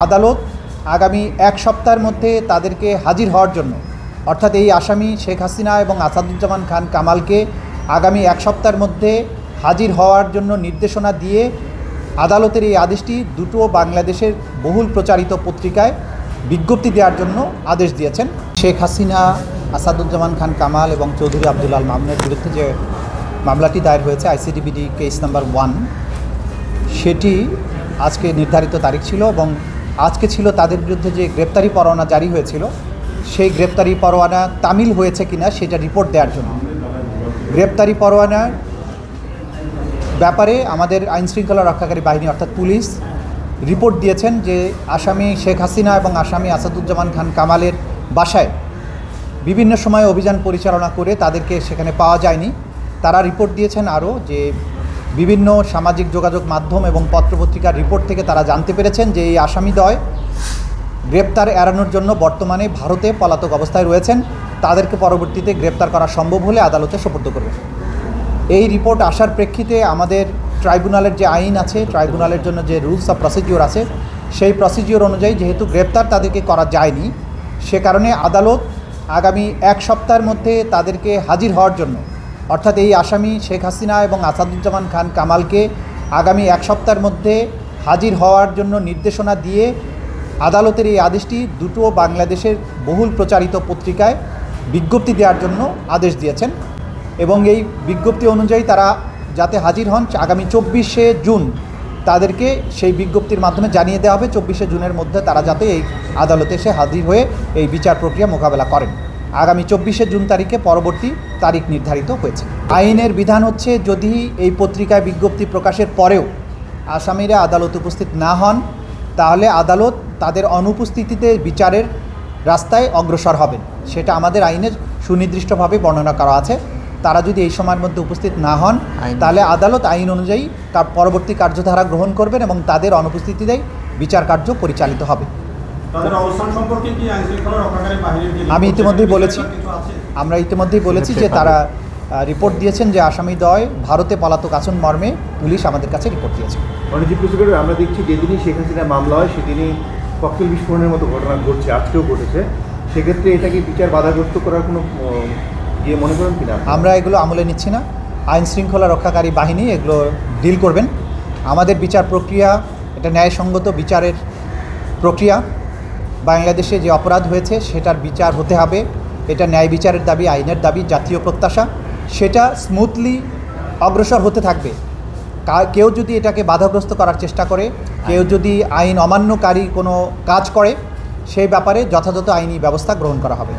আদালত আগামী এক সপ্তাহের মধ্যে তাদেরকে হাজির হওয়ার জন্য অর্থাৎ এই আসামি শেখ হাসিনা এবং আসাদুজ্জামান খান কামালকে আগামী এক সপ্তাহের মধ্যে হাজির হওয়ার জন্য নির্দেশনা দিয়ে আদালতের এই আদেশটি দুটো বাংলাদেশের বহুল প্রচারিত পত্রিকায় বিজ্ঞপ্তি দেওয়ার জন্য আদেশ দিয়েছেন। শেখ হাসিনা, আসাদুজ্জামান খান কামাল এবং চৌধুরী আব্দুল আল মামুনের বিরুদ্ধে যে মামলাটি দায়ের হয়েছে ICTBD কেস নাম্বার 1, সেটি আজকে নির্ধারিত তারিখ ছিল এবং আজকে ছিল তাদের বিরুদ্ধে যে গ্রেপ্তারি পরোয়ানা জারি হয়েছিল সেই গ্রেপ্তারি পরোয়ানা তামিল হয়েছে কিনা সেটা রিপোর্ট দেওয়ার জন্য। গ্রেপ্তারি পরোয়ানার ব্যাপারে আমাদের আইনশৃঙ্খলা রক্ষাকারী বাহিনী অর্থাৎ পুলিশ রিপোর্ট দিয়েছেন যে আসামি শেখ হাসিনা এবং আসামি আসাদুজ্জামান খান কামালের বাসায় বিভিন্ন সময় অভিযান পরিচালনা করে তাদেরকে সেখানে পাওয়া যায়নি। তারা রিপোর্ট দিয়েছেন আরও যে বিভিন্ন সামাজিক যোগাযোগ মাধ্যম এবং পত্রপত্রিকার রিপোর্ট থেকে তারা জানতে পেরেছেন যে এই আসামিদ্বয় গ্রেপ্তার এড়ানোর জন্য বর্তমানে ভারতে পলাতক অবস্থায় রয়েছেন। তাদেরকে পরবর্তীতে গ্রেপ্তার করা সম্ভব হলে আদালতে সোপর্দ করবে। এই রিপোর্ট আসার প্রেক্ষিতে আমাদের ট্রাইব্যুনালের যে আইন আছে, ট্রাইব্যুনালের জন্য যে রুলস অফ প্রসিডিওর আছে, সেই প্রসিডিওর অনুযায়ী যেহেতু গ্রেপ্তার তাদেরকে করা যায়নি, সে কারণে আদালত আগামী এক সপ্তাহের মধ্যে তাদেরকে হাজির হওয়ার জন্য অর্থাৎ এই আসামি শেখ হাসিনা এবং আসাদুজ্জামান খান কামালকে আগামী এক সপ্তাহের মধ্যে হাজির হওয়ার জন্য নির্দেশনা দিয়ে আদালতের এই আদেশটি দুটো বাংলাদেশের বহুল প্রচারিত পত্রিকায় বিজ্ঞপ্তি দেওয়ার জন্য আদেশ দিয়েছেন এবং এই বিজ্ঞপ্তি অনুযায়ী তারা যাতে হাজির হন আগামী 24শে জুন তাদেরকে সেই বিজ্ঞপ্তির মাধ্যমে জানিয়ে দেওয়া হবে 24শে জুনের মধ্যে তারা যাতে এই আদালতে এসে হাজির হয়ে এই বিচার প্রক্রিয়া মোকাবেলা করেন। আগামী 24শে জুন তারিখে পরবর্তী তারিখ নির্ধারিত হয়েছে। আইনের বিধান হচ্ছে যদি এই পত্রিকায় বিজ্ঞপ্তি প্রকাশের পরেও আসামিরা আদালতে উপস্থিত না হন তাহলে আদালত তাদের অনুপস্থিতিতে বিচারের রাস্তায় অগ্রসর হবেন। সেটা আমাদের আইনের সুনির্দিষ্টভাবে বর্ণনা করা আছে। তারা যদি এই সময়ের মধ্যে উপস্থিত না হন তাহলে আদালত আইন অনুযায়ী পরবর্তী কার্যধারা গ্রহণ করবেন এবং তাদের অনুপস্থিতিতেই বিচার কার্য পরিচালিত হবে। আমি ইতিমধ্যেই বলেছি, আমরা ইতিমধ্যেই বলেছি যে তারা রিপোর্ট দিয়েছেন যে আসামিদ্বয় ভারতে পলাতক আছেন মর্মে পুলিশ আমাদের কাছে রিপোর্ট দিয়েছে। আমরা দেখছি যেদিনই শেখ হাসিনা মামলা হয় সেদিনই ককটেল বিস্ফোরণের মতো ঘটনা ঘটছে, আজকেও ঘটেছে। সেক্ষেত্রে এটাকে বিচার বাধাগ্রস্ত করার কোনো মনে করেন কিনা? আমরা এগুলো আমলে নিচ্ছি না। আইন শৃঙ্খলা রক্ষাকারী বাহিনী এগুলো ডিল করবেন। আমাদের বিচার প্রক্রিয়া এটা ন্যায়সঙ্গত বিচারের প্রক্রিয়া। বাংলাদেশে যে অপরাধ হয়েছে সেটার বিচার হতে হবে, এটা ন্যায় বিচারের দাবি, আইনের দাবি, জাতীয় প্রত্যাশা। সেটা স্মুথলি অগ্রসর হতে থাকবে। কেউ যদি এটাকে বাধাগ্রস্ত করার চেষ্টা করে, কেউ যদি আইন অমান্যকারী কোনো কাজ করে, সেই ব্যাপারে যথাযথ আইনি ব্যবস্থা গ্রহণ করা হবে।